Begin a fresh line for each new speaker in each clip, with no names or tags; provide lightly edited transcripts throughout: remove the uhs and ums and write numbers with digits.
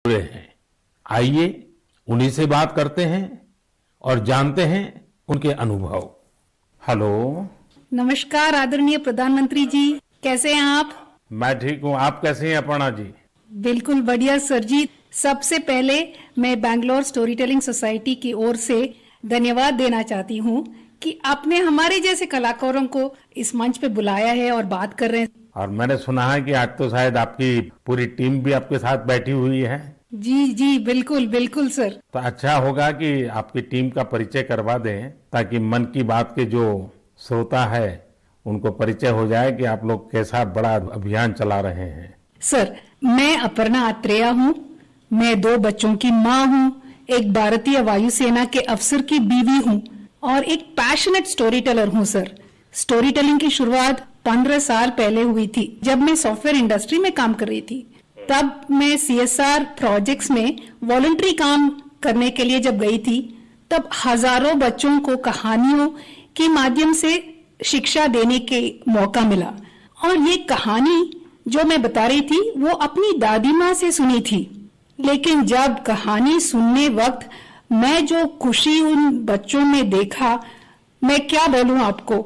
जुड़े हैं। आइए उन्हीं से बात करते हैं और जानते हैं उनके अनुभव। हेलो।
नमस्कार आदरणीय प्रधानमंत्री जी, कैसे हैं आप?
मैं ठीक हूँ, आप कैसे हैं अपर्णा जी?
बिल्कुल बढ़िया सर जी। सबसे पहले मैं बैंगलोर स्टोरी टेलिंग सोसाइटी की ओर से धन्यवाद देना चाहती हूँ कि आपने हमारे जैसे कलाकारों को इस मंच पे बुलाया है और बात कर रहे हैं।
और मैंने सुना है कि आज तो शायद आपकी पूरी टीम भी आपके साथ बैठी हुई है।
जी जी बिल्कुल बिल्कुल सर।
तो अच्छा होगा कि आपकी टीम का परिचय करवा दें ताकि मन की बात के जो श्रोता है उनको परिचय हो जाए कि आप लोग कैसा बड़ा अभियान चला रहे हैं।
सर, मैं अपर्णा आत्रेया हूँ। मैं 2 बच्चों की माँ हूँ, एक भारतीय वायुसेना के अफसर की बीवी हूँ और एक पैशनेट स्टोरी टेलर हूँ सर। स्टोरी टेलिंग की शुरुआत 15 साल पहले हुई थी जब मैं सॉफ्टवेयर इंडस्ट्री में काम कर रही थी। तब मैं CSR प्रोजेक्ट्स में वॉलंटरी काम करने के लिए जब गई थी, तब हजारों बच्चों को कहानियों के माध्यम से शिक्षा देने के मौका मिला। और ये कहानी जो मैं बता रही थी वो अपनी दादी माँ से सुनी थी, लेकिन जब कहानी सुनने वक्त मैं जो खुशी उन बच्चों में देखा, मैं क्या बोलूं आपको,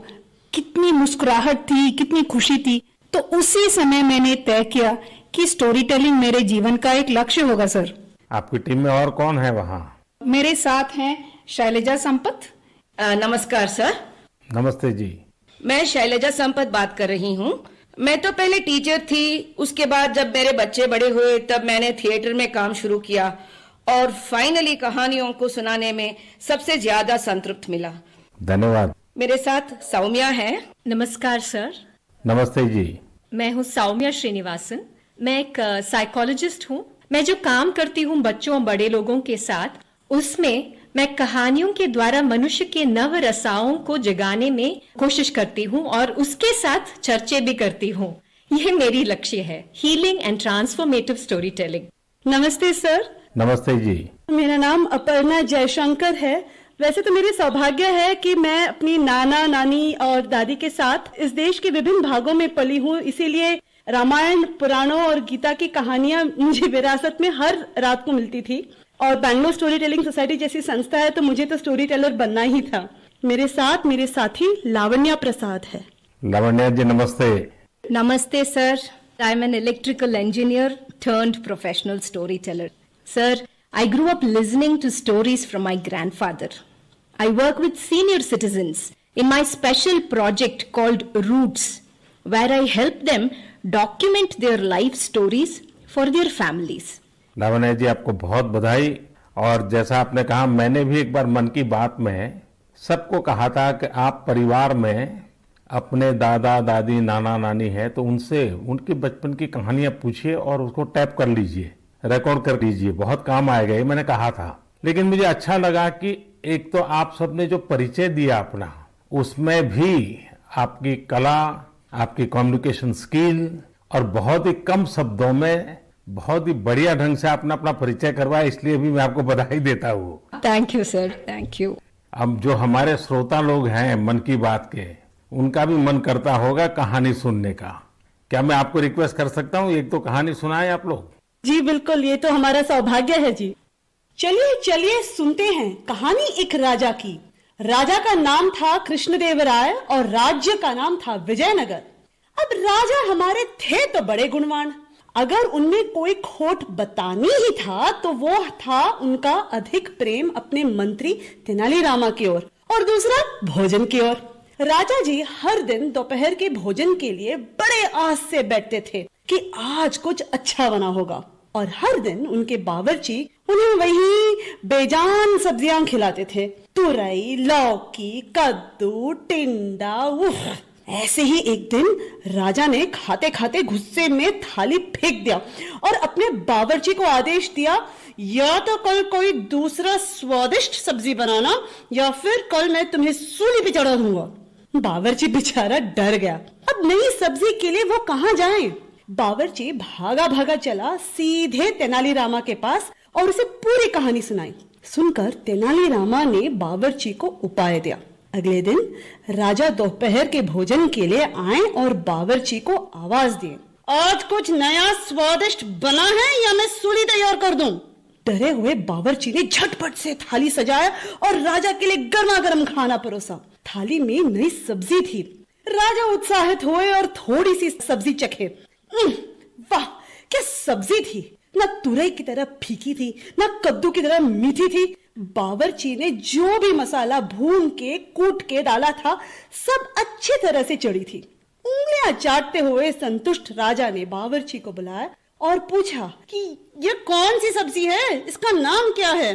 कितनी मुस्कुराहट थी, कितनी खुशी थी। तो उसी समय मैंने तय किया कि स्टोरी टेलिंग मेरे जीवन का एक लक्ष्य होगा सर।
आपकी टीम में और कौन है वहाँ?
मेरे साथ हैं शैलजा संपत।
नमस्कार सर।
नमस्ते जी।
मैं शैलजा संपत बात कर रही हूँ। मैं तो पहले टीचर थी, उसके बाद जब मेरे बच्चे बड़े हुए तब मैंने थिएटर में काम शुरू किया और फाइनली कहानियों को सुनाने में सबसे ज्यादा संतृप्त मिला।
धन्यवाद।
मेरे साथ सौम्या है।
नमस्कार सर।
नमस्ते जी।
मैं हूँ सौम्या श्रीनिवासन। मैं एक साइकोलॉजिस्ट हूँ। मैं जो काम करती हूँ बच्चों और बड़े लोगों के साथ, उसमें मैं कहानियों के द्वारा मनुष्य के नव रसाओं को जगाने में कोशिश करती हूँ और उसके साथ चर्चे भी करती हूँ। यह मेरी लक्ष्य है, healing and transformative story telling.
नमस्ते सर।
नमस्ते जी।
मेरा नाम अपर्णा जयशंकर है। वैसे तो मेरी सौभाग्य है कि मैं अपनी नाना नानी और दादी के साथ इस देश के विभिन्न भागों में पली हूँ, इसीलिए रामायण, पुराणों और गीता की कहानियां मुझे विरासत में हर रात को मिलती थी। और बैंगलोर स्टोरी टेलिंग सोसाइटी जैसी संस्था है तो मुझे तो स्टोरी टेलर बनना ही था। मेरे साथ मेरे साथी लावण्या प्रसाद है।
लावण्या जी नमस्ते।
नमस्ते sir. I am an electrical engineer turned professional storyteller. Sir, I grew up listening to stories from my grandfather. I work with senior citizens in my special project called Roots, where I help them document their life stories for their families.
Lavanya ji आपको बहुत बधाई। और जैसा आपने कहा, मैंने भी एक बार मन की बात में सबको कहा था कि आप परिवार में अपने दादा दादी नाना नानी है तो उनसे उनके बचपन की कहानियां पूछिए और उसको टैप कर लीजिए, रिकॉर्ड कर लीजिए, बहुत काम आएगा, ये मैंने कहा था। लेकिन मुझे अच्छा लगा कि एक तो आप सबने जो परिचय दिया अपना, उसमें भी आपकी कला, आपकी कम्युनिकेशन स्किल और बहुत ही कम शब्दों में बहुत ही बढ़िया ढंग से आपने अपना परिचय करवाया, इसलिए भी मैं आपको बधाई देता हूँ।
Thank you sir, thank you.
अब जो हमारे श्रोता लोग हैं मन की बात के, उनका भी मन करता होगा कहानी सुनने का। क्या मैं आपको रिक्वेस्ट कर सकता हूँ, एक तो कहानी सुनाएं आप लोग?
जी बिल्कुल, ये तो हमारा सौभाग्य है जी। चलिए चलिए सुनते हैं कहानी एक राजा की। राजा का नाम था कृष्णदेवराय और राज्य का नाम था विजयनगर। अब राजा हमारे थे तो बड़े गुणवान, अगर उनमें कोई खोट बतानी ही था तो वो था उनका अधिक प्रेम अपने मंत्री तेनालीरामा की ओर और दूसरा भोजन की ओर। राजा जी हर दिन दोपहर के भोजन के लिए बड़े आस से बैठते थे कि आज कुछ अच्छा बना होगा, और हर दिन उनके बावर्ची उन्हें वही बेजान सब्जियां खिलाते थे। तुरई, लौकी, कद्दू, टिंडा। ऐसे ही एक दिन राजा ने खाते खाते गुस्से में थाली फेंक दिया और अपने बावर्ची को आदेश दिया, या तो कल कोई दूसरा स्वादिष्ट सब्जी बनाना या फिर कल मैं तुम्हें सूली पे चढ़ा दूंगा। बावर्ची बेचारा डर गया। अब नई सब्जी के लिए वो कहाँ जाए? बावर्ची भागा भागा चला सीधे तेनालीरामा के पास और उसे पूरी कहानी सुनाई। सुनकर तेनालीरामा ने बावर्ची को उपाय दिया। अगले दिन राजा दोपहर के भोजन के लिए आए और बावर्ची को आवाज दिए आज कुछ नया स्वादिष्ट बना है या मैं सूली तैयार कर दूं? डरे हुए बावर्ची ने झटपट से थाली सजाया और राजा के लिए गर्मा गर्म खाना परोसा। थाली में नई सब्जी थी। राजा उत्साहित हुए और थोड़ी सी सब्जी चखे। वाह, क्या सब्जी थी! न तुरई की तरह फीकी थी, न कद्दू की तरह मीठी थी। बावर्ची ने जो भी मसाला भून के कूट के डाला था, सब अच्छी तरह से चढ़ी थी। उंगलियां चाटते हुए संतुष्ट राजा ने बावर्ची को बुलाया और पूछा कि ये कौन सी सब्जी है, इसका नाम क्या है?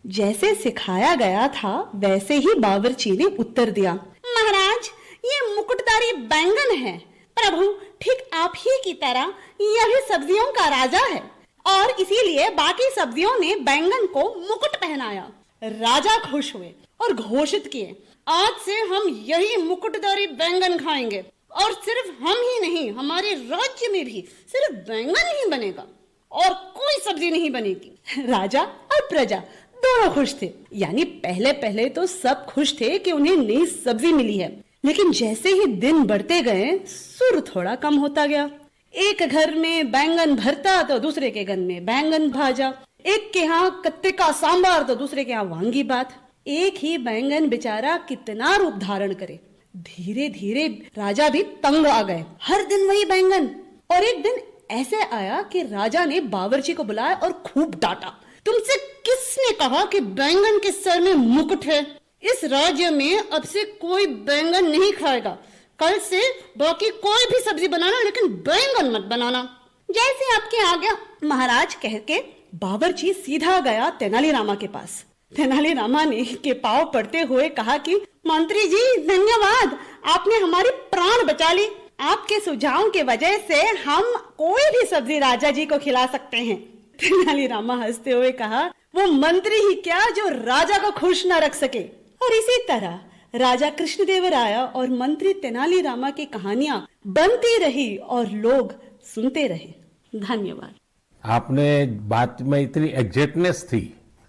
जैसे सिखाया गया था वैसे ही बावर्ची ने उत्तर दिया, महाराज, ये मुकुटधारी बैंगन है। प्रभु, ठीक आप ही की तरह यह भी सब्जियों का राजा है और इसीलिए बाकी सब्जियों ने बैंगन को मुकुट पहनाया। राजा खुश हुए और घोषित किए, आज से हम यही मुकुटधारी बैंगन खाएंगे और सिर्फ हम ही नहीं, हमारे राज्य में भी सिर्फ बैंगन ही बनेगा और कोई सब्जी नहीं बनेगी। राजा और प्रजा दोनों खुश थे। यानी पहले पहले तो सब खुश थे कि उन्हें नई सब्जी मिली है, लेकिन जैसे ही दिन बढ़ते गए सुर थोड़ा कम होता गया। एक घर में बैंगन भरता तो दूसरे के घर में बैंगन भाजा, एक के यहाँ कत्ते का सांबार तो दूसरे के यहाँ वांगी बात। एक ही बैंगन बेचारा कितना रूप धारण करे। धीरे धीरे राजा भी तंग आ गए। हर दिन वही बैंगन। और एक दिन ऐसे आया कि राजा ने बावर्ची को बुलाया और खूब डांटा, तुमसे किसने कहा कि बैंगन के सर में मुकुट है? इस राज्य में अब से कोई बैंगन नहीं खाएगा। कल से बाकी कोई भी सब्जी बनाना, लेकिन बैंगन मत बनाना। जैसे आपके आज्ञा महाराज, कह के बावर्ची सीधा गया तेनालीरामा के पास। तेनालीरामा ने के पांव पड़ते हुए कहा कि मंत्री जी धन्यवाद, आपने हमारी प्राण बचा ली। आपके सुझाव के वजह से हम कोई भी सब्जी राजा जी को खिला सकते हैं। तेनालीरामा हंसते हुए कहा, वो मंत्री ही क्या जो राजा को खुश न रख सके। और इसी तरह राजा कृष्णदेवराय और मंत्री तेनालीरामा की कहानियां बनती रही और लोग सुनते रहे। धन्यवाद।
आपने बात में इतनी एग्जैक्टनेस थी,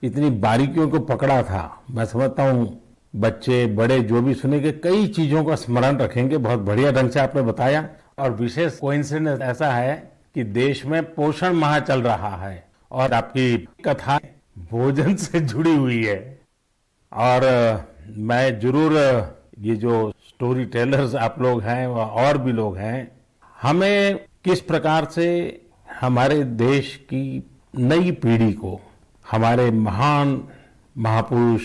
इतनी बारीकियों को पकड़ा था। मैं समझता हूँ बच्चे बड़े जो भी सुनेंगे कई चीजों का स्मरण रखेंगे। बहुत बढ़िया ढंग से आपने बताया। और विशेष कोइंसिडेंस ऐसा है कि देश में पोषण माह चल रहा है और आपकी कथा भोजन से जुड़ी हुई है। और मैं जरूर ये जो स्टोरी टेलर्स आप लोग हैं और भी लोग हैं, हमें किस प्रकार से हमारे देश की नई पीढ़ी को हमारे महान महापुरुष,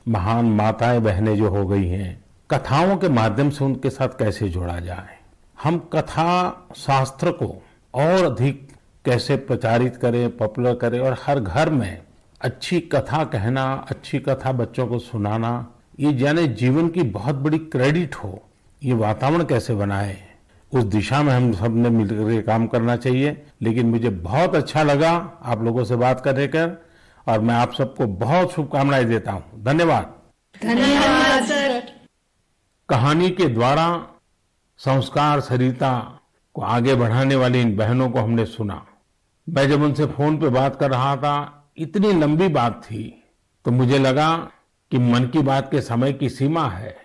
महान माताएं बहनें जो हो गई हैं, कथाओं के माध्यम से उनके साथ कैसे जोड़ा जाए। हम कथा शास्त्र को और अधिक कैसे प्रचारित करें, पॉपुलर करें और हर घर में अच्छी कथा कहना, अच्छी कथा बच्चों को सुनाना, ये जाने जीवन की बहुत बड़ी क्रेडिट हो, ये वातावरण कैसे बनाए, उस दिशा में हम सब ने मिलकर काम करना चाहिए। लेकिन मुझे बहुत अच्छा लगा आप लोगों से बात करने कर और मैं आप सबको बहुत शुभकामनाएं देता हूं। धन्यवाद।
धन्यवाद सर।
कहानी के द्वारा संस्कार सरिता को आगे बढ़ाने वाली इन बहनों को हमने सुना। मैं जब उनसे फोन पे बात कर रहा था, इतनी लंबी बात थी, तो मुझे लगा कि मन की बात के समय की सीमा है,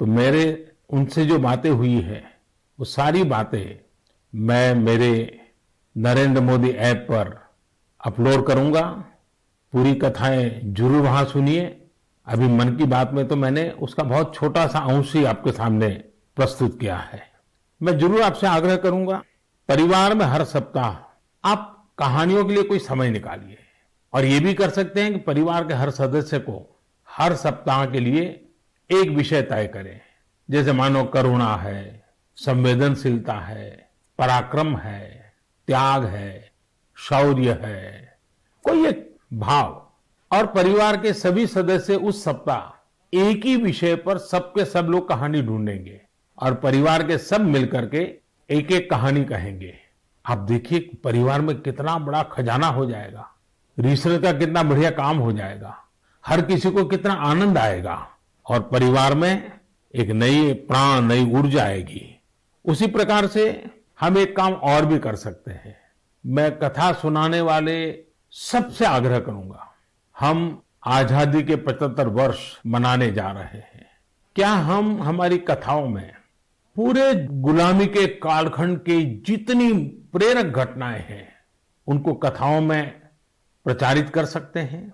तो मेरे उनसे जो बातें हुई है वो सारी बातें मैं मेरे नरेंद्र मोदी ऐप पर अपलोड करूंगा। पूरी कथाएं जरूर वहां सुनिए। अभी मन की बात में तो मैंने उसका बहुत छोटा सा अंश ही आपके सामने प्रस्तुत किया है। मैं जरूर आपसे आग्रह करूंगा, परिवार में हर सप्ताह आप कहानियों के लिए कोई समय निकालिए। और ये भी कर सकते हैं कि परिवार के हर सदस्य को हर सप्ताह के लिए एक विषय तय करें। जैसे मानो करुणा है, संवेदनशीलता है, पराक्रम है, त्याग है, शौर्य है, कोई एक भाव। और परिवार के सभी सदस्य उस सप्ताह एक ही विषय पर सबके सब लोग कहानी ढूंढेंगे और परिवार के सब मिलकर के एक एक कहानी कहेंगे। आप देखिए परिवार में कितना बड़ा खजाना हो जाएगा, रिसर्च का कितना बढ़िया काम हो जाएगा, हर किसी को कितना आनंद आएगा और परिवार में एक नई प्राण, नई ऊर्जा आएगी। उसी प्रकार से हम एक काम और भी कर सकते हैं। मैं कथा सुनाने वाले सबसे आग्रह करूंगा, हम आजादी के 75 वर्ष मनाने जा रहे हैं। क्या हम हमारी कथाओं में पूरे गुलामी के कालखंड की जितनी प्रेरक घटनाएं हैं उनको कथाओं में प्रचारित कर सकते हैं।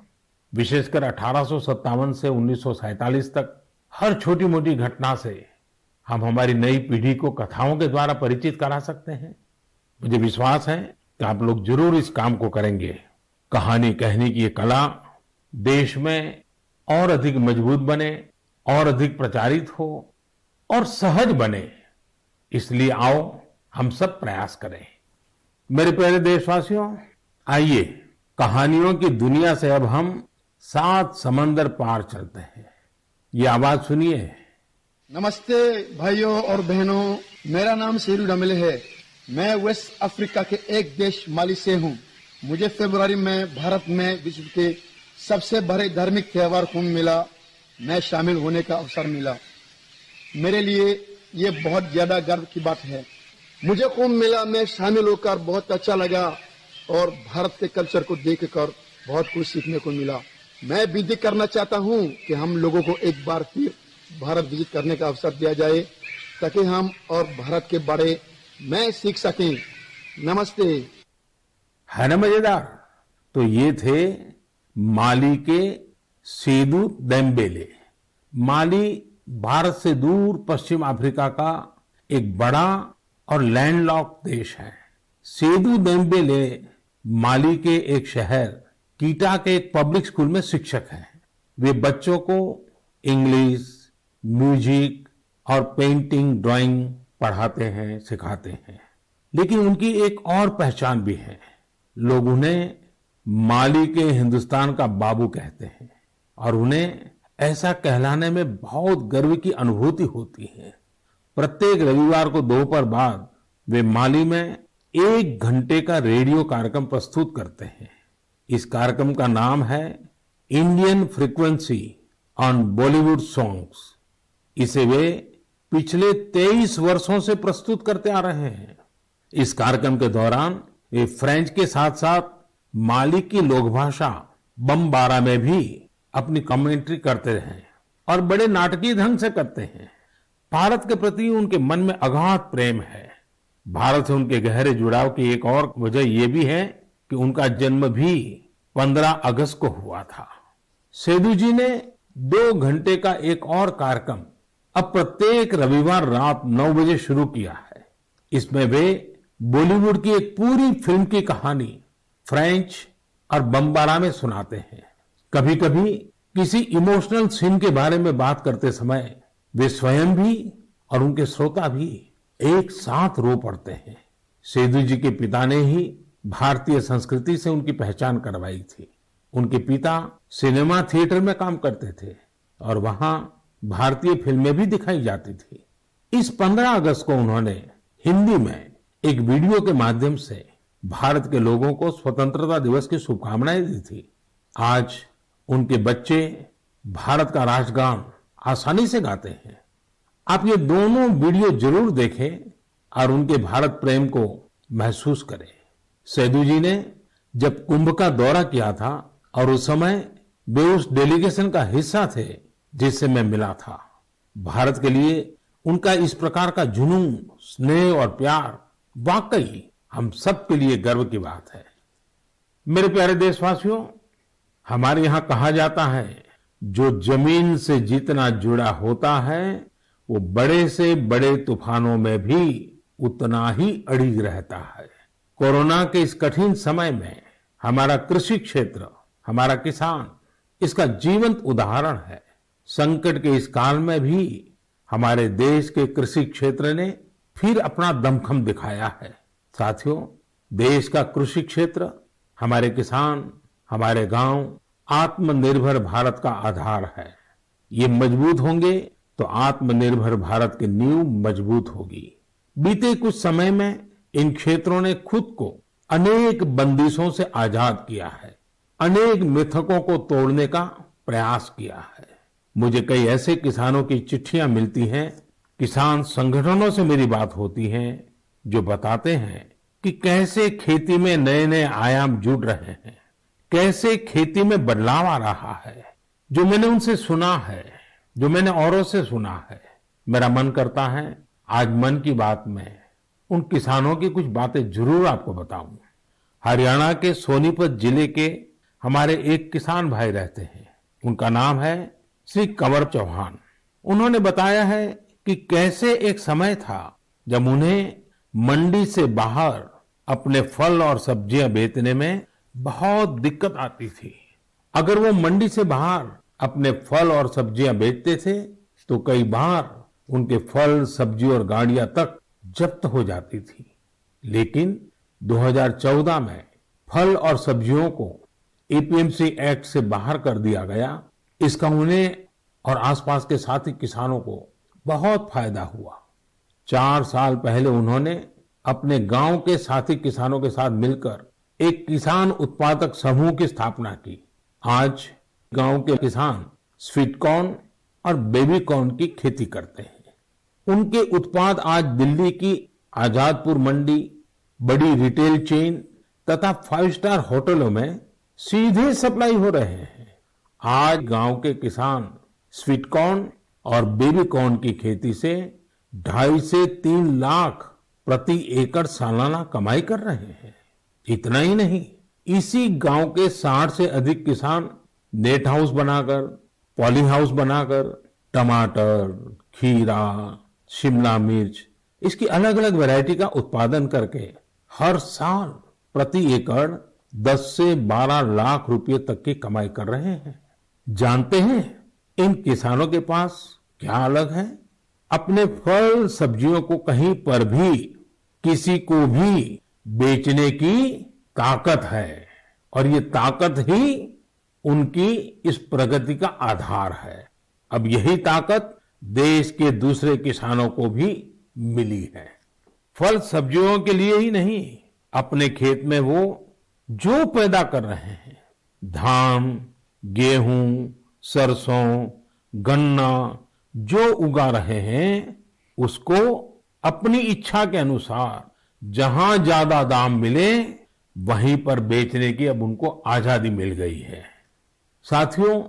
विशेषकर 1857 से 1947 तक हर छोटी मोटी घटना से हम हमारी नई पीढ़ी को कथाओं के द्वारा परिचित करा सकते हैं। मुझे विश्वास है कि आप लोग जरूर इस काम को करेंगे। कहानी कहने की ये कला देश में और अधिक मजबूत बने, और अधिक प्रचारित हो और सहज बने, इसलिए आओ हम सब प्रयास करें। मेरे प्यारे देशवासियों, आइए कहानियों की दुनिया से अब हम 7 समंदर पार चलते हैं। ये आवाज सुनिए।
नमस्ते भाइयों और बहनों, मेरा नाम शेरू डमले है। मैं वेस्ट अफ्रीका के एक देश माली से हूँ। मुझे फरवरी में भारत में विश्व के सबसे बड़े धार्मिक त्योहार कुंभ मेला में शामिल होने का अवसर मिला। मेरे लिए ये बहुत ज्यादा गर्व की बात है। मुझे कुंभ मेला में शामिल होकर बहुत अच्छा लगा और भारत के कल्चर को देखकर बहुत कुछ सीखने को मिला। मैं विनती करना चाहता हूँ कि हम लोगों को एक बार फिर भारत विजिट करने का अवसर दिया जाए ताकि हम और भारत के बारे में सीख सकें। नमस्ते।
है ना मजेदार? तो ये थे माली के सेदू देम्बेले। माली भारत से दूर पश्चिम अफ्रीका का एक बड़ा और लैंडलॉक्ड देश है। सेदू देम्बेले माली के एक शहर कीटा के एक पब्लिक स्कूल में शिक्षक हैं। वे बच्चों को इंग्लिश, म्यूजिक और पेंटिंग, ड्राइंग पढ़ाते हैं, सिखाते हैं। लेकिन उनकी एक और पहचान भी है। लोग उन्हें माली के हिंदुस्तान का बाबू कहते हैं और उन्हें ऐसा कहलाने में बहुत गर्व की अनुभूति होती है। प्रत्येक रविवार को दोपहर बाद वे माली में 1 घंटे का रेडियो कार्यक्रम प्रस्तुत करते हैं। इस कार्यक्रम का नाम है Indian frequency on Bollywood songs. इसे वे पिछले 23 वर्षों से प्रस्तुत करते आ रहे हैं। इस कार्यक्रम के दौरान वे फ्रेंच के साथ साथ माली की लोक भाषा बमबारा में भी अपनी कमेंट्री करते हैं और बड़े नाटकीय ढंग से करते हैं। भारत के प्रति उनके मन में अगाध प्रेम है। भारत से उनके गहरे जुड़ाव की एक और वजह यह भी है कि उनका जन्म भी 15 अगस्त को हुआ था। सेदू जी ने 2 घंटे का एक और कार्यक्रम अब प्रत्येक रविवार रात 9 बजे शुरू किया है। इसमें वे बॉलीवुड की एक पूरी फिल्म की कहानी फ्रेंच और बमबारा में सुनाते हैं। कभी कभी किसी इमोशनल सीन के बारे में बात करते समय वे स्वयं भी और उनके श्रोता भी एक साथ रो पड़ते हैं। सेदू जी के पिता ने ही भारतीय संस्कृति से उनकी पहचान करवाई थी। उनके पिता सिनेमा थिएटर में काम करते थे और वहां भारतीय फिल्में भी दिखाई जाती थी। इस 15 अगस्त को उन्होंने हिंदी में एक वीडियो के माध्यम से भारत के लोगों को स्वतंत्रता दिवस की शुभकामनाएं दी थी। आज उनके बच्चे भारत का राष्ट्रगान आसानी से गाते हैं। आप ये दोनों वीडियो जरूर देखें और उनके भारत प्रेम को महसूस करें। सेदू जी ने जब कुंभ का दौरा किया था और उस समय वे उस डेलीगेशन का हिस्सा थे जिससे मैं मिला था। भारत के लिए उनका इस प्रकार का जुनून, स्नेह और प्यार वाकई हम सब के लिए गर्व की बात है। मेरे प्यारे देशवासियों, हमारे यहाँ कहा जाता है, जो जमीन से जितना जुड़ा होता है वो बड़े से बड़े तूफानों में भी उतना ही अड़िग रहता है। कोरोना के इस कठिन समय में हमारा कृषि क्षेत्र, हमारा किसान इसका जीवंत उदाहरण है। संकट के इस काल में भी हमारे देश के कृषि क्षेत्र ने फिर अपना दमखम दिखाया है। साथियों, देश का कृषि क्षेत्र, हमारे किसान, हमारे गांव आत्मनिर्भर भारत का आधार है। ये मजबूत होंगे तो आत्मनिर्भर भारत की नींव मजबूत होगी। बीते कुछ समय में इन क्षेत्रों ने खुद को अनेक बंदिशों से आजाद किया है, अनेक मिथकों को तोड़ने का प्रयास किया है। मुझे कई ऐसे किसानों की चिट्ठियां मिलती हैं, किसान संगठनों से मेरी बात होती है जो बताते हैं कि कैसे खेती में नए नए आयाम जुड़ रहे हैं, कैसे खेती में बदलाव आ रहा है। जो मैंने उनसे सुना है, जो मैंने औरों से सुना है, मेरा मन करता है आज मन की बात में उन किसानों की कुछ बातें जरूर आपको बताऊं। हरियाणा के सोनीपत जिले के हमारे एक किसान भाई रहते हैं, उनका नाम है श्री कंवर चौहान। उन्होंने बताया है कि कैसे एक समय था जब उन्हें मंडी से बाहर अपने फल और सब्जियां बेचने में बहुत दिक्कत आती थी। अगर वो मंडी से बाहर अपने फल और सब्जियां बेचते थे तो कई बार उनके फल, सब्जी और गाड़ियां तक जब्त हो जाती थी। लेकिन 2014 में फल और सब्जियों को एपीएमसी एक्ट से बाहर कर दिया गया। इसका उन्हें और आसपास के साथी किसानों को बहुत फायदा हुआ। 4 साल पहले उन्होंने अपने गांव के साथी किसानों के साथ मिलकर एक किसान उत्पादक समूह की स्थापना की। आज गांव के किसान स्वीट कॉर्न और बेबी कॉर्न की खेती करते हैं। उनके उत्पाद आज दिल्ली की आजादपुर मंडी, बड़ी रिटेल चेन तथा 5 स्टार होटलों में सीधे सप्लाई हो रहे हैं। आज गांव के किसान स्वीट कॉर्न और बेबी कॉर्न की खेती से 2.5 से 3 लाख प्रति एकड़ सालाना कमाई कर रहे हैं। इतना ही नहीं, इसी गांव के 60 से अधिक किसान नेट हाउस बनाकर, पॉली हाउस बनाकर टमाटर, खीरा, शिमला मिर्च, इसकी अलग अलग वैरायटी का उत्पादन करके हर साल प्रति एकड़ 10 से 12 लाख रुपए तक की कमाई कर रहे हैं। जानते हैं इन किसानों के पास क्या अलग है? अपने फल सब्जियों को कहीं पर भी किसी को भी बेचने की ताकत है और ये ताकत ही उनकी इस प्रगति का आधार है। अब यही ताकत देश के दूसरे किसानों को भी मिली है। फल सब्जियों के लिए ही नहीं, अपने खेत में वो जो पैदा कर रहे हैं, धान, गेहूं, सरसों, गन्ना जो उगा रहे हैं, उसको अपनी इच्छा के अनुसार जहां ज्यादा दाम मिले वहीं पर बेचने की अब उनको आजादी मिल गई है। साथियों,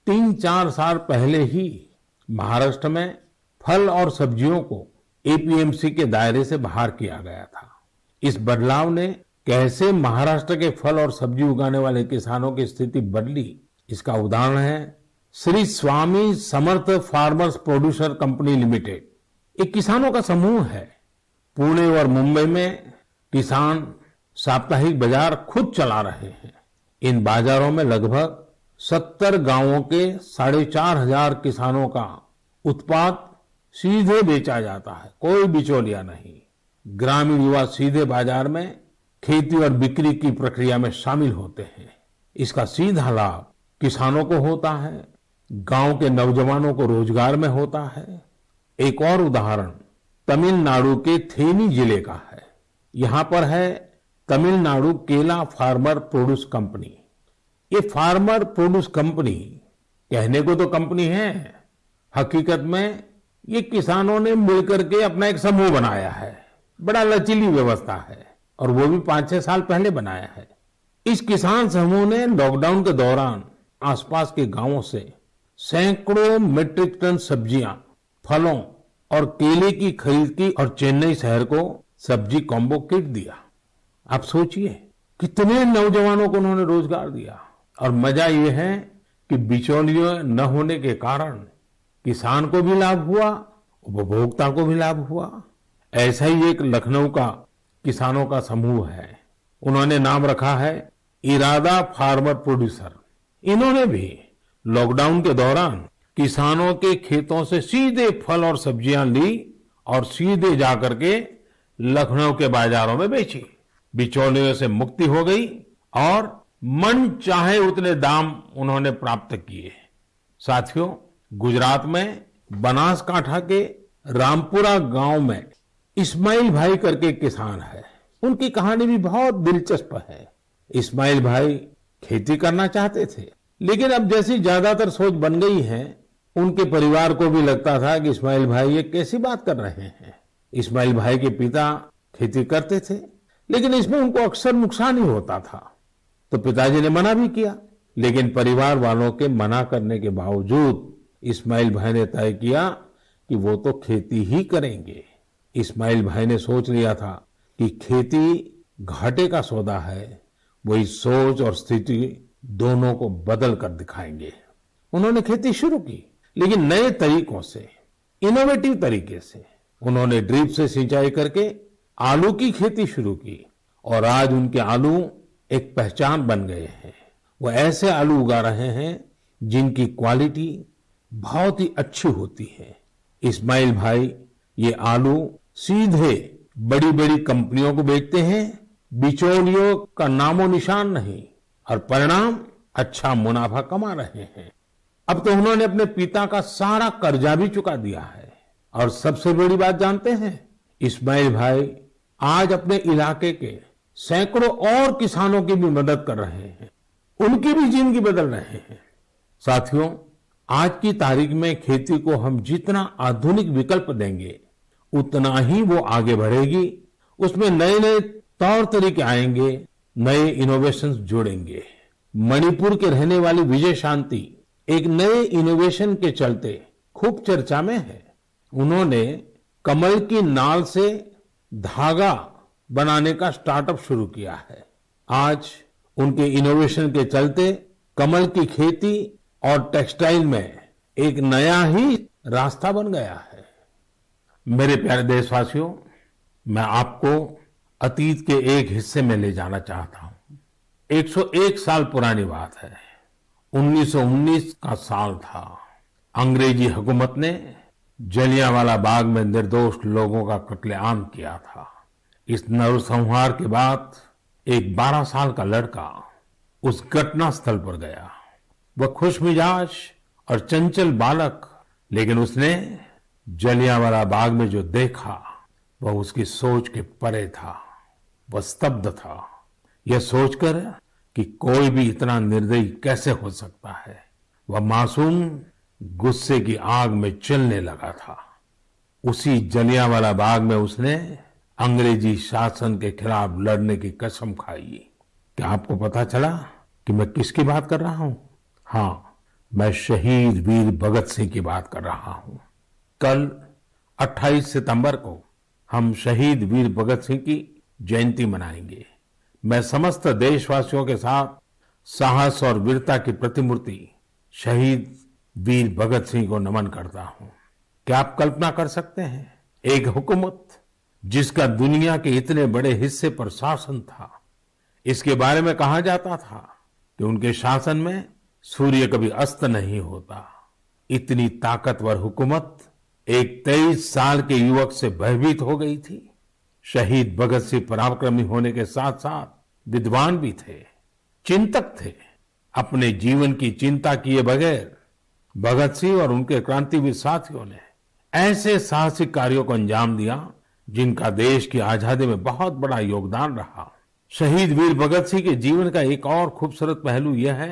3-4 साल पहले ही महाराष्ट्र में फल और सब्जियों को एपीएमसी के दायरे से बाहर किया गया था। इस बदलाव ने कैसे महाराष्ट्र के फल और सब्जी उगाने वाले किसानों की स्थिति बदली, इसका उदाहरण है Shri Swami Samarth farmers producer company limited. एक किसानों का समूह है। पुणे और मुंबई में किसान साप्ताहिक बाजार खुद चला रहे हैं। इन बाजारों में लगभग 70 गांवों के 4,500 किसानों का उत्पाद सीधे बेचा जाता है, कोई बिचौलिया नहीं। ग्रामीण युवा सीधे बाजार में खेती और बिक्री की प्रक्रिया में शामिल होते हैं। इसका सीधा लाभ किसानों को होता है, गांव के नौजवानों को रोजगार में होता है। एक और उदाहरण तमिलनाडु के थेनी जिले का है। यहां पर है तमिलनाडु केला फार्मर प्रोड्यूस कंपनी। ये फार्मर प्रोड्यूस कंपनी कहने को तो कंपनी है, हकीकत में ये किसानों ने मिलकर के अपना एक समूह बनाया है। बड़ा लचीली व्यवस्था है और वो भी 5-6 साल पहले बनाया है। इस किसान समूह ने लॉकडाउन के दौरान आसपास के गांवों से सैकड़ों मीट्रिक टन सब्जियां, फलों और केले की खरीद की और चेन्नई शहर को सब्जी कॉम्बो किट दिया। आप सोचिए कितने नौजवानों को उन्होंने रोजगार दिया। और मजा ये है कि बिचौलियों न होने के कारण किसान को भी लाभ हुआ, उपभोक्ता को भी लाभ हुआ। ऐसा ही एक लखनऊ का किसानों का समूह है। उन्होंने नाम रखा है इरादा फार्मर प्रोड्यूसर। इन्होंने भी लॉकडाउन के दौरान किसानों के खेतों से सीधे फल और सब्जियां ली और सीधे जाकर के लखनऊ के बाजारों में बेची। बिचौलियों से मुक्ति हो गई और मन चाहे उतने दाम उन्होंने प्राप्त किए। साथियों, गुजरात में बनासकांठा के रामपुरा गांव में इस्माइल भाई करके किसान है। उनकी कहानी भी बहुत दिलचस्प है। इस्माइल भाई खेती करना चाहते थे, लेकिन अब जैसी ज्यादातर सोच बन गई है, उनके परिवार को भी लगता था कि इस्माइल भाई ये कैसी बात कर रहे हैं। इस्माइल भाई के पिता खेती करते थे, लेकिन इसमें उनको अक्सर नुकसान ही होता था। तो पिताजी ने मना भी किया, लेकिन परिवार वालों के मना करने के बावजूद इस्माइल भाई ने तय किया कि वो तो खेती ही करेंगे। इस्माइल भाई ने सोच लिया था कि खेती घाटे का सौदा है। वही सोच और स्थिति दोनों को बदल कर दिखाएंगे। उन्होंने खेती शुरू की, लेकिन नए तरीकों से, इनोवेटिव तरीके से। उन्होंने ड्रिप से सिंचाई करके आलू की खेती शुरू की और आज उनके आलू एक पहचान बन गए हैं। वो ऐसे आलू उगा रहे हैं जिनकी क्वालिटी बहुत ही अच्छी होती है। इस्माइल भाई ये आलू सीधे बड़ी बड़ी कंपनियों को बेचते हैं, बिचौलियों का नामो निशान नहीं, और परिणाम अच्छा मुनाफा कमा रहे हैं। अब तो उन्होंने अपने पिता का सारा कर्जा भी चुका दिया है। और सबसे बड़ी बात जानते हैं, इस्माइल भाई आज अपने इलाके के सैकड़ों और किसानों की भी मदद कर रहे हैं, उनकी भी जिंदगी बदल रहे हैं। साथियों, आज की तारीख में खेती को हम जितना आधुनिक विकल्प देंगे उतना ही वो आगे बढ़ेगी। उसमें नए नए तौर तरीके आएंगे, नए इनोवेशंस जुड़ेंगे। मणिपुर के रहने वाली विजय शांति एक नए इनोवेशन के चलते खूब चर्चा में है। उन्होंने कमल की नाल से धागा बनाने का स्टार्टअप शुरू किया है। आज उनके इनोवेशन के चलते कमल की खेती और टेक्सटाइल में एक नया ही रास्ता बन गया है। मेरे प्यारे देशवासियों, मैं आपको अतीत के एक हिस्से में ले जाना चाहता हूं। 101 साल पुरानी बात है। 1919 का साल था। अंग्रेजी हुकूमत ने जलियांवाला बाग में निर्दोष लोगों का कत्लेआम किया था। इस नरसंहार के बाद एक 12 साल का लड़का उस घटना स्थल पर गया। वह खुशमिजाज और चंचल बालक, लेकिन उसने जलियांवाला बाग में जो देखा वह उसकी सोच के परे था। वह स्तब्ध था, यह सोचकर कि कोई भी इतना निर्दयी कैसे हो सकता है। वह मासूम गुस्से की आग में जलने लगा था। उसी जलियांवाला बाग में उसने अंग्रेजी शासन के खिलाफ लड़ने की कसम खाई। क्या आपको पता चला कि मैं किसकी बात कर रहा हूं? हाँ, मैं शहीद वीर भगत सिंह की बात कर रहा हूं। कल 28 सितंबर को हम शहीद वीर भगत सिंह की जयंती मनाएंगे। मैं समस्त देशवासियों के साथ साहस और वीरता की प्रतिमूर्ति शहीद वीर भगत सिंह को नमन करता हूं। क्या आप कल्पना कर सकते हैं, एक हुकूमत जिसका दुनिया के इतने बड़े हिस्से पर शासन था, इसके बारे में कहा जाता था कि उनके शासन में सूर्य कभी अस्त नहीं होता। इतनी ताकतवर हुकूमत एक 23 साल के युवक से भयभीत हो गई थी। शहीद भगत सिंह पराक्रमी होने के साथ साथ विद्वान भी थे, चिंतक थे। अपने जीवन की चिंता किए बगैर भगत सिंह और उनके क्रांतिवीर साथियों ने ऐसे साहसिक कार्यों को अंजाम दिया जिनका देश की आजादी में बहुत बड़ा योगदान रहा। शहीद वीर भगत सिंह के जीवन का एक और खूबसूरत पहलू यह है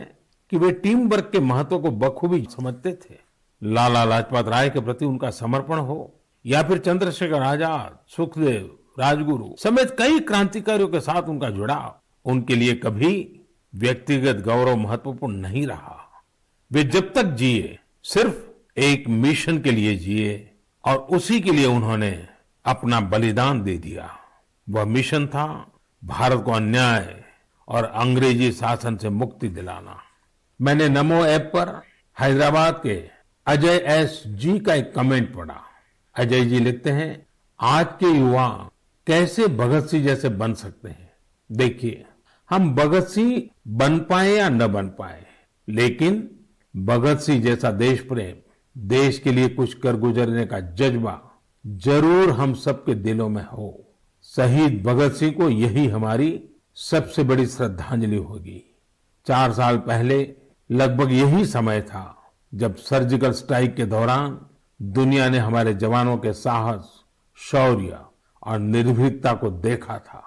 कि वे टीम वर्क के महत्व को बखूबी समझते थे। लाला लाजपत राय के प्रति उनका समर्पण हो या फिर चंद्रशेखर आजाद, सुखदेव, राजगुरु समेत कई क्रांतिकारियों के साथ उनका जुड़ाव उनके लिए कभी व्यक्तिगत गौरव महत्वपूर्ण नहीं रहा। वे जब तक जिए सिर्फ एक मिशन के लिए जिए और उसी के लिए उन्होंने अपना बलिदान दे दिया। वह मिशन था भारत को अन्याय और अंग्रेजी शासन से मुक्ति दिलाना। मैंने नमो ऐप पर हैदराबाद के अजय एस जी का एक कमेंट पढ़ा। अजय जी लिखते हैं, आज के युवा कैसे भगत सिंह जैसे बन सकते हैं। देखिए, हम भगत सिंह बन पाए या न बन पाए, लेकिन भगत सिंह जैसा देश प्रेम, देश के लिए कुछ कर गुजरने का जज्बा जरूर हम सबके दिलों में हो। शहीद भगत सिंह को यही हमारी सबसे बड़ी श्रद्धांजलि होगी। 4 साल पहले लगभग यही समय था जब सर्जिकल स्ट्राइक के दौरान दुनिया ने हमारे जवानों के साहस, शौर्य और निर्भीकता को देखा था।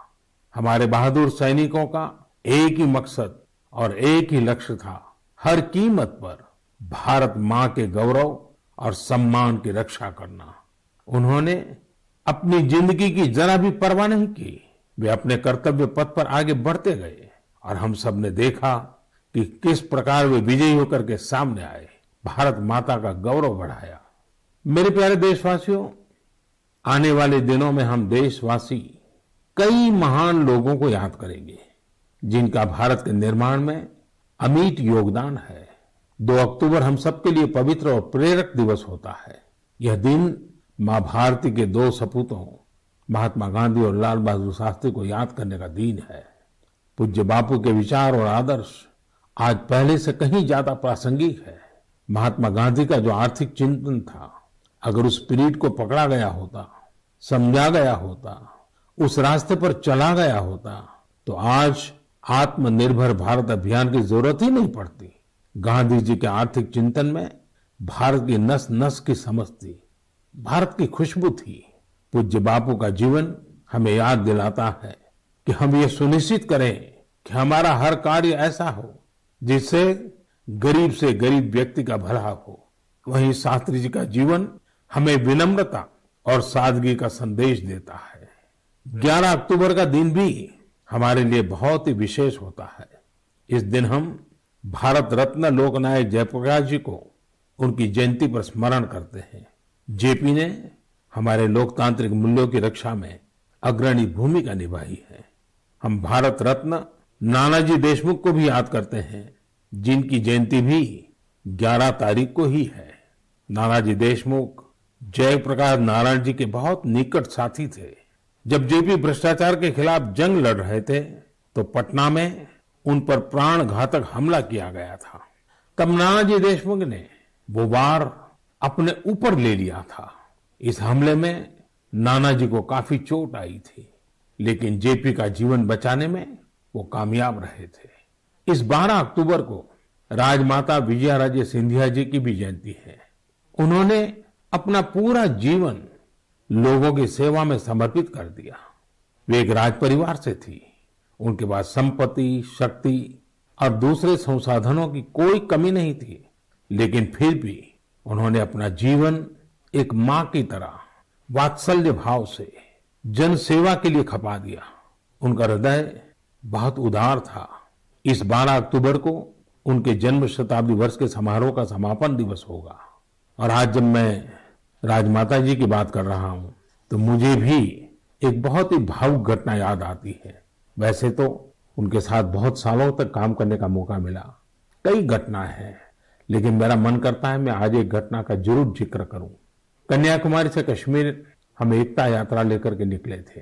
हमारे बहादुर सैनिकों का एक ही मकसद और एक ही लक्ष्य था, हर कीमत पर भारत मां के गौरव और सम्मान की रक्षा करना। उन्होंने अपनी जिंदगी की जरा भी परवाह नहीं की। वे अपने कर्तव्य पथ पर आगे बढ़ते गए और हम सब ने देखा कि किस प्रकार वे विजयी होकर के सामने आए, भारत माता का गौरव बढ़ाया। मेरे प्यारे देशवासियों, आने वाले दिनों में हम देशवासी कई महान लोगों को याद करेंगे जिनका भारत के निर्माण में अमिट योगदान है। 2 अक्टूबर हम सबके लिए पवित्र और प्रेरक दिवस होता है। यह दिन मां भारती के 2 सपूतों महात्मा गांधी और लाल बहादुर शास्त्री को याद करने का दिन है। पूज्य बापू के विचार और आदर्श आज पहले से कहीं ज्यादा प्रासंगिक है। महात्मा गांधी का जो आर्थिक चिंतन था, अगर उस स्पिरिट को पकड़ा गया होता, समझा गया होता, उस रास्ते पर चला गया होता, तो आज आत्मनिर्भर भारत अभियान की जरूरत ही नहीं पड़ती। गांधी जी के आर्थिक चिंतन में भारत की नस नस की समझ थी, भारत की खुशबू थी। पूज्य बापू का जीवन हमें याद दिलाता है कि हम ये सुनिश्चित करें कि हमारा हर कार्य ऐसा हो जिससे गरीब से गरीब व्यक्ति का भला हो। वहीं शास्त्री जी का जीवन हमें विनम्रता और सादगी का संदेश देता है। 11 अक्टूबर का दिन भी हमारे लिए बहुत ही विशेष होता है। इस दिन हम भारत रत्न लोकनायक जयप्रकाश जी को उनकी जयंती पर स्मरण करते हैं। जेपी ने हमारे लोकतांत्रिक मूल्यों की रक्षा में अग्रणी भूमिका निभाई है। हम भारत रत्न नानाजी देशमुख को भी याद करते हैं, जिनकी जयंती भी 11 तारीख को ही है। नानाजी देशमुख जयप्रकाश नारायण जी के बहुत निकट साथी थे। जब जेपी भ्रष्टाचार के खिलाफ जंग लड़ रहे थे तो पटना में उन पर प्राण घातक हमला किया गया था। तब नानाजी देशमुख ने वो वार अपने ऊपर ले लिया था। इस हमले में नानाजी को काफी चोट आई थी, लेकिन जेपी का जीवन बचाने में वो कामयाब रहे थे। इस 12 अक्टूबर को राजमाता विजयाराजे सिंधिया जी की भी जयंती है। उन्होंने अपना पूरा जीवन लोगों की सेवा में समर्पित कर दिया। वे एक राज परिवार से थी। उनके पास संपत्ति, शक्ति और दूसरे संसाधनों की कोई कमी नहीं थी, लेकिन फिर भी उन्होंने अपना जीवन एक मां की तरह वात्सल्य भाव से जन सेवा के लिए खपा दिया। उनका हृदय बहुत उदार था। इस 12 अक्टूबर को उनके जन्म शताब्दी वर्ष के समारोह का समापन दिवस होगा। और आज जब मैं राजमाता जी की बात कर रहा हूं तो मुझे भी एक बहुत ही भावुक घटना याद आती है। वैसे तो उनके साथ बहुत सालों तक काम करने का मौका मिला, कई घटना है, लेकिन मेरा मन करता है मैं आज एक घटना का जरूर जिक्र करूं। कन्याकुमारी से कश्मीर हम एकता यात्रा लेकर के निकले थे।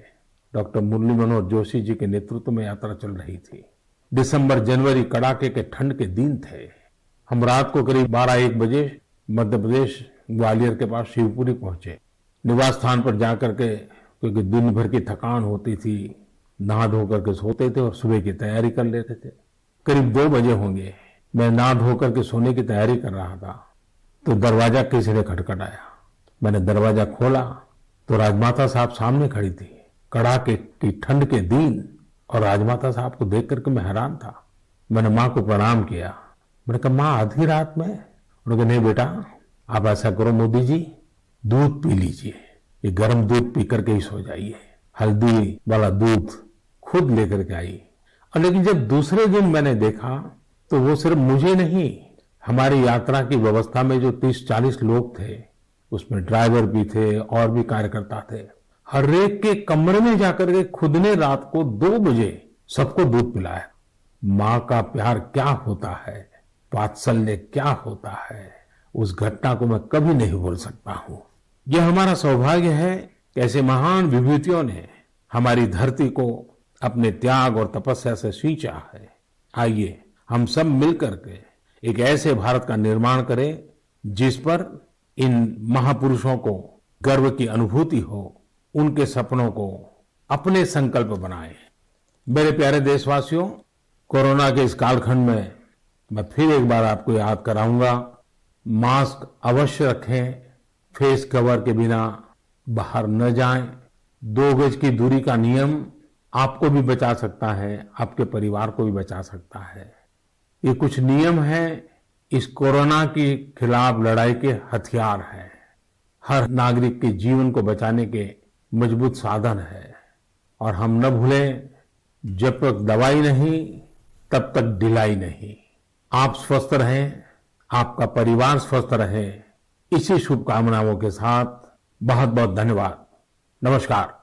डॉक्टर मुरली मनोहर जोशी जी के नेतृत्व में यात्रा चल रही थी। दिसंबर जनवरी कड़ाके के ठंड के दिन थे। हम रात को करीब 12-1 बजे मध्य प्रदेश ग्वालियर के पास शिवपुरी पहुंचे। निवास स्थान पर जाकर के, क्योंकि दिन भर की थकान होती थी, नहा धो करके सोते थे और सुबह की तैयारी कर लेते थे। करीब 2 बजे होंगे, मैं नहा धो करके सोने की तैयारी कर रहा था तो दरवाजा किसी ने खटखटाया। मैंने दरवाजा खोला तो राजमाता साहब सामने खड़ी थी। कड़ाके की ठंड के दिन और राजमाता साहब को देख करके मैं हैरान था। मैंने माँ को प्रणाम किया। मैंने कहा, माँ आधी रात में? उन्होंने कहा, नहीं बेटा, आप ऐसा करो मोदी जी, दूध पी लीजिए, ये गर्म दूध पी करके ही सो जाइए। हल्दी वाला दूध खुद लेकर के आई। और लेकिन जब दूसरे दिन मैंने देखा तो वो सिर्फ मुझे नहीं, हमारी यात्रा की व्यवस्था में जो 30-40 लोग थे, उसमें ड्राइवर भी थे और भी कार्यकर्ता थे, हर एक के कमरे में जाकर के खुद ने रात को 2 बजे सबको दूध पिलाया। माँ का प्यार क्या होता है, वात्सल्य क्या होता है, उस घटना को मैं कभी नहीं भूल सकता हूँ। यह हमारा सौभाग्य है कि ऐसे महान विभूतियों ने हमारी धरती को अपने त्याग और तपस्या से सींचा है। आइए हम सब मिलकर के एक ऐसे भारत का निर्माण करें जिस पर इन महापुरुषों को गर्व की अनुभूति हो, उनके सपनों को अपने संकल्प बनाएं। मेरे प्यारे देशवासियों, कोरोना के इस कालखंड में मैं फिर एक बार आपको याद कराऊंगा, मास्क अवश्य रखें, फेस कवर के बिना बाहर न जाएं, 2 गज की दूरी का नियम आपको भी बचा सकता है, आपके परिवार को भी बचा सकता है। ये कुछ नियम हैं, इस कोरोना के खिलाफ लड़ाई के हथियार हैं। हर नागरिक के जीवन को बचाने के मजबूत साधन है। और हम न भूलें, जब तक दवाई नहीं तब तक ढिलाई नहीं। आप स्वस्थ रहें, आपका परिवार स्वस्थ रहे, इसी शुभकामनाओं के साथ बहुत बहुत धन्यवाद। नमस्कार।